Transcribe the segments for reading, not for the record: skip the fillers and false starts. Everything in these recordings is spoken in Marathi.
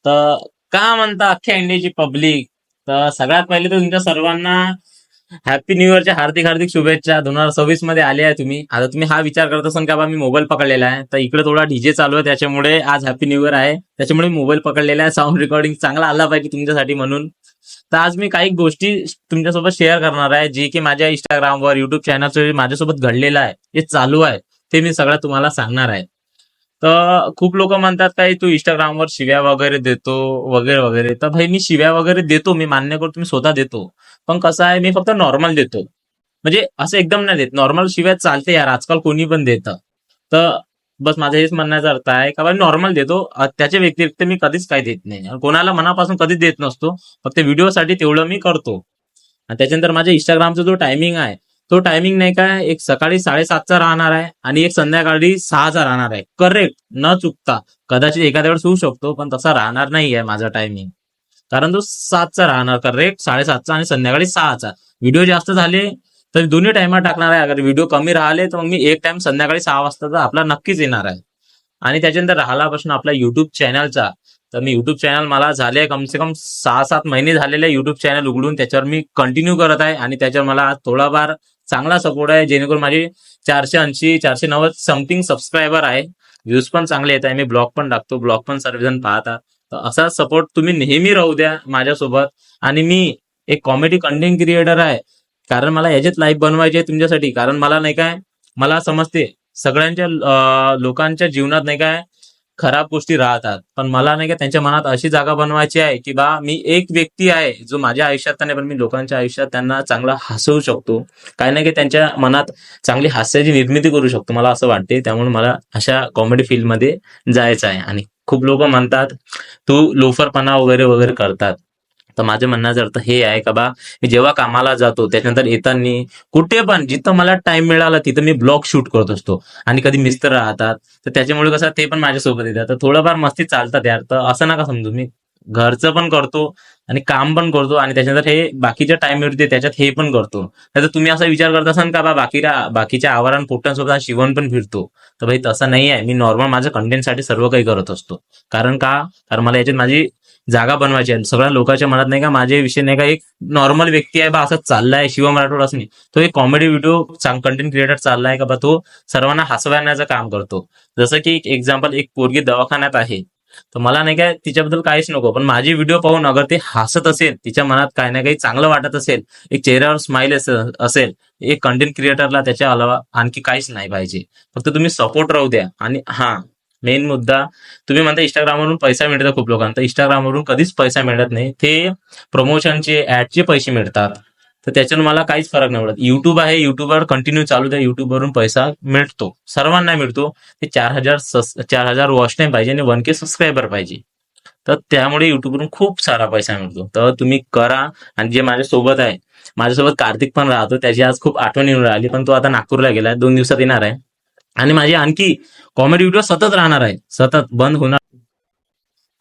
तर का म्हणता अख्ख्या इंडियाची पब्लिक. तर सगळ्यात पहिले तर तुमच्या सर्वांना हॅपी न्यू इयरच्या हार्दिक हार्दिक शुभेच्छा. 2026 मध्ये आले आहे तुम्ही. आता तुम्ही हा विचार करत असाल का बा मी मोबाईल पकडलेला आहे, तर इकडे थोडा डीजे चालू आहे, त्याच्यामुळे आज हॅपी न्यू इयर आहे, त्याच्यामुळे मोबाईल पकडलेला आहे. साऊंड रेकॉर्डिंग चांगला आला पाहिजे तुमच्यासाठी म्हणून. तर आज मी काही गोष्टी तुमच्यासोबत शेअर करणार आहे, जे की माझ्या इंस्टाग्रामवर, युट्यूब चॅनलवर माझ्यासोबत घडलेलं आहे, जे चालू आहे, ते मी सगळं तुम्हाला सांगणार आहे. तर खूप लोक म्हणतात काय तू इंस्टाग्रामवर शिव्या वगैरे देतो वगैरे वगैरे. तर भाई मी शिव्या वगैरे देतो, मी मान्य करतो, मी स्वतः देतो. पण कसं आहे, मी फक्त नॉर्मल देतो. म्हणजे असं एकदम नाही देत. नॉर्मल शिवाय चालते यार, आजकाल कोणी पण देतं. तर बस माझं हेच म्हणण्याचा अर्थ आहे का नॉर्मल देतो. त्याच्या व्यतिरिक्त मी कधीच काही देत नाही आणि कोणाला मनापासून कधीच देत नसतो. फक्त व्हिडिओसाठी तेवढं मी करतो. आणि त्याच्यानंतर माझ्या इंस्टाग्रामचा जो टायमिंग आहे, तो टायमिंग नाही काय, एक सकाळी 7:30चा राहणार आहे आणि एक संध्याकाळी 6चा राहणार आहे, करेक्ट न चुकता. कदाचित एखाद्या वेळेस होऊ शकतो, पण तसा राहणार नाही आहे माझा टायमिंग. कारण तो 7चा राहणार, करेक्ट 7:30चा आणि संध्याकाळी 6चा. व्हिडिओ जास्त झाले तर दोन्ही टायमात टाकणार आहे. अगर व्हिडिओ कमी राहिले तर मग मी एक टाइम संध्याकाळी 6 वाजता आपला नक्कीच येणार आहे. आणि त्याच्यानंतर राहिला प्रश्न आपला युट्यूब चॅनलचा, तर मी युट्यूब चॅनल मला झाले कमसे कम 6-7 महिने झालेले युट्यूब चॅनल उघडून, त्याच्यावर मी कंटिन्यू करत आहे आणि त्याच्यावर मला आज थोडाफार चांगला सपोर्ट आहे, जेणेकरून माझे 480-490 समथिंग सबस्क्रायबर आहे. व्ह्यूज पण चांगले येत आहे, मी ब्लॉग पण टाकतो, ब्लॉग पण सर्वजण पाहतात. तर असा सपोर्ट तुम्ही नेहमी राहू द्या माझ्यासोबत. आणि मी एक कॉमेडी कंटेंट क्रिएटर आहे, कारण मला याच्यात लाईफ बनवायची आहे तुमच्यासाठी. कारण मला नाही काय, मला समजते सगळ्यांच्या लोकांच्या जीवनात नाही काय खराब गोष्टी राहतात, पण मला नाही का त्यांच्या मनात अशी जागा बनवायची आहे की बा मी एक व्यक्ती आहे जो माझ्या आयुष्यात तर नाही, पण मी लोकांच्या आयुष्यात त्यांना चांगला हसवू शकतो. काही नाही की त्यांच्या मनात चांगली हास्याची निर्मिती करू शकतो, मला असं वाटते. त्यामुळे मला अशा कॉमेडी फील्डमध्ये जायचं आहे. आणि खूप लोक म्हणतात तू लोफरपणा वगैरे वगैरे करतात. तर माझं म्हणण्याचा अर्थ हे आहे का बा मी जेव्हा कामाला जातो त्याच्यानंतर येताना कुठे पण जिथं मला टाइम मिळाला तिथं मी ब्लॉग शूट करत असतो. आणि कधी मिस्टर राहतात, तर त्याच्यामुळे कसं ते पण माझ्यासोबत येतात, तर थोडंफार मस्ती चालतात यार. तर असं नका समजू, मी घरचं पण करतो आणि काम पण करतो आणि त्याच्यानंतर हे बाकीच्या टाइम मिळते त्याच्यात हे पण करतो. नाही तर तुम्ही असा विचार करत असाल का बा बाकीच्या आवारां पोट्टांसोबत हा शिवण पण फिरतो. तर भाई तसं नाही आहे, मी नॉर्मल माझ्या कंटेंटसाठी सर्व काही करत असतो. कारण मला याच्यात माझी जागा बनवायची आहे. सगळ्या लोकांच्या मनात नाही का माझे विषय नाही का एक नॉर्मल व्यक्ती आहे बा असं चाललाय शिवम राठोड असं नाही. तो एक कॉमेडी व्हिडिओ कंटेंट क्रिएटर चाललाय का बा तो सर्वांना हसवण्याचं काम करतो. जसं की एक एक्झाम्पल, एक पोरगी दवाखान्यात आहे, तर मला नाही काय तिच्याबद्दल काहीच नको, पण माझी व्हिडिओ पाहून अगर ते हसत असेल, तिच्या मनात काही ना काही चांगलं वाटत असेल, एक चेहऱ्यावर स्माइल असेल, एक कंटेंट क्रिएटरला त्याच्या अलावा आणखी काहीच नाही पाहिजे. फक्त तुम्ही सपोर्ट राहू द्या. आणि हा मेन मुद्दा, तुम्ही म्हणता इंस्टाग्रामवरून पैसा मिळतो खूप लोकांना, तर इंस्टाग्रामवरून कधीच पैसा मिळत नाही. ते प्रमोशनचे ऍडचे पैसे मिळतात. तर त्याच्यानं मला काहीच फरक नाही पडत. युट्यूब आहे, युट्यूबवर कंटिन्यू चालू द्या, युट्यूबवरून पैसा मिळतो, सर्वांना मिळतो. ते 4,000 वॉच टाइम पाहिजे आणि 1K सबस्क्रायबर पाहिजे. तर त्यामुळे युट्यूबवरून खूप सारा पैसा मिळतो. तर तुम्ही करा. आणि जे माझ्यासोबत कार्तिक पण राहतो, त्याची आज खूप आठवण येऊन राहिली, पण तो आता नागपूरला गेलाय, 2 दिवसात येणार आहे. आणि माझी आणखी कॉमेडी व्हिडिओ सतत राहणार आहे, सतत बंद होणार.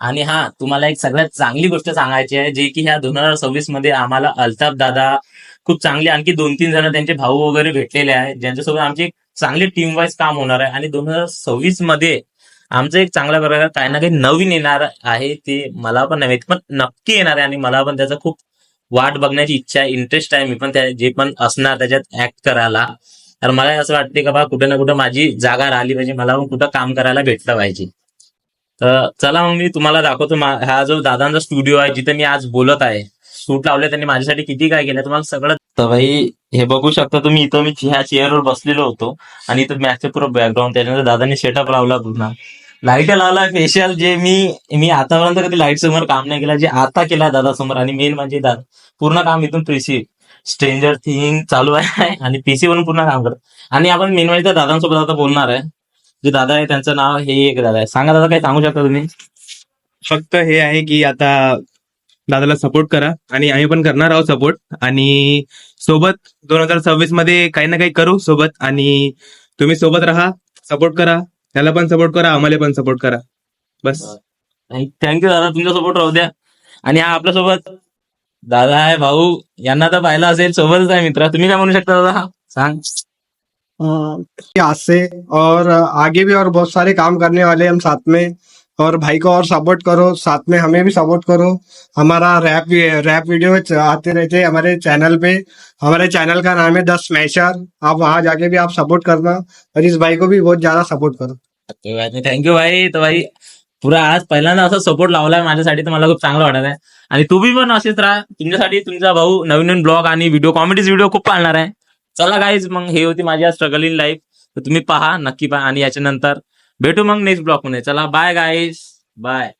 आणि हा तुम्हाला एक सगळ्यात चांगली गोष्ट सांगायची आहे, जे की ह्या 2026 मध्ये आम्हाला अल्ताफ दादा, खूप चांगले आणखी 2-3 जण त्यांचे भाऊ वगैरे भेटलेले आहेत, ज्यांच्यासोबत आमची एक चांगली टीम वाईज काम होणार आहे. आणि 2026 मध्ये आमचं एक चांगल्या प्रकारे काही ना काही नवीन येणार आहे. ते मला पण नाही माहिती, पण नक्की येणार आहे आणि मला पण त्याचा खूप वाट बघण्याची इच्छा आहे, इंटरेस्ट आहे. मी पण त्या जे पण असणार त्याच्यात ऍक्ट करायला. तर मला असं वाटते का बा कुठे ना कुठे माझी जागा राहिली पाहिजे, मला पण कुठं काम करायला भेटलं पाहिजे. तर चला मग मी तुम्हाला दाखवतो हा जो दादांचा स्टुडिओ आहे, जिथे मी आज बोलत आहे. सूट लावले त्यांनी माझ्यासाठी, किती काय केलं तुम्हाला सगळं. तर भाई हे बघू शकता तुम्ही, इथं मी ह्या चेअरवर बसलेलो होतो आणि इथं मॅचचं पुरं बॅकग्राऊंड, त्याच्यानंतर दादांनी सेटअप लावला पूर्ण, लाईट लावला स्पेशल. जे मी आतापर्यंत कधी लाईट समोर काम नाही केलं, जे आता केलं दादा समोर. आणि मेन म्हणजे पूर्ण काम इथून पीसी स्ट्रेंजर थिंग चालू आहे आणि पीसी वरून पूर्ण काम करत. आणि आपण मेन म्हणजे त्या दादांसोबत आता बोलणार आहे. जे दादा आहे त्यांचं नाव हे एक दादा आहे. सांगा दादा, काही सांगू शकता तुम्ही? फक्त हे आहे की आता दादाला सपोर्ट करा आणि आम्ही पण करणार आहोत सपोर्ट. आणि सोबत 2026 मध्ये काही ना काही करू सोबत. आणि तुम्ही सोबत राहा, सपोर्ट करा, त्याला पण सपोर्ट करा, आम्हाला पण सपोर्ट करा. बस. थँक्यू दादा, तुमच्या सोबत राहू द्या. आणि हा आपल्यासोबत दादा आहे, भाऊ. यांना तर पाहिलं असेल, सोबतच आहे मित्र. तुम्ही काय म्हणू शकता दादा, सांग. आज से और आगे भी और बहुत सारे काम करने वाले हैं हम साथ में। और भाई को और सपोर्ट करो, साथ में हमें भी सपोर्ट करो। हमारा रैप वीडियो आते रहते हैं हमारे चैनल पे। हमारे चैनल का नाम है द स्मैशर, आप वहां जाके भी आप सपोर्ट करना और इस भाई को भी बहुत ज्यादा सपोर्ट करो। थँक्यू भाई. तर भाई पुरा आज पहिल्यांदा असा सपोर्ट लावलाय माझ्यासाठी, तर मला खूप चांगलं वाटत आहे. आणि तुम्ही पण असेच राहा. तुमच्यासाठी तुमचा भाऊ नवीन नवीन ब्लॉग आणि व्हिडिओ, कॉमेडीज व्हिडिओ खूप पाळणार आहे. चला गाईज, मग हे होती माझी स्ट्रगल इन लाईफ. तर तुम्ही पहा, नक्की पहा. आणि याच्यानंतर भेटू मग नेक्स्ट ब्लॉग मध्ये. चला बाय गाईज, बाय.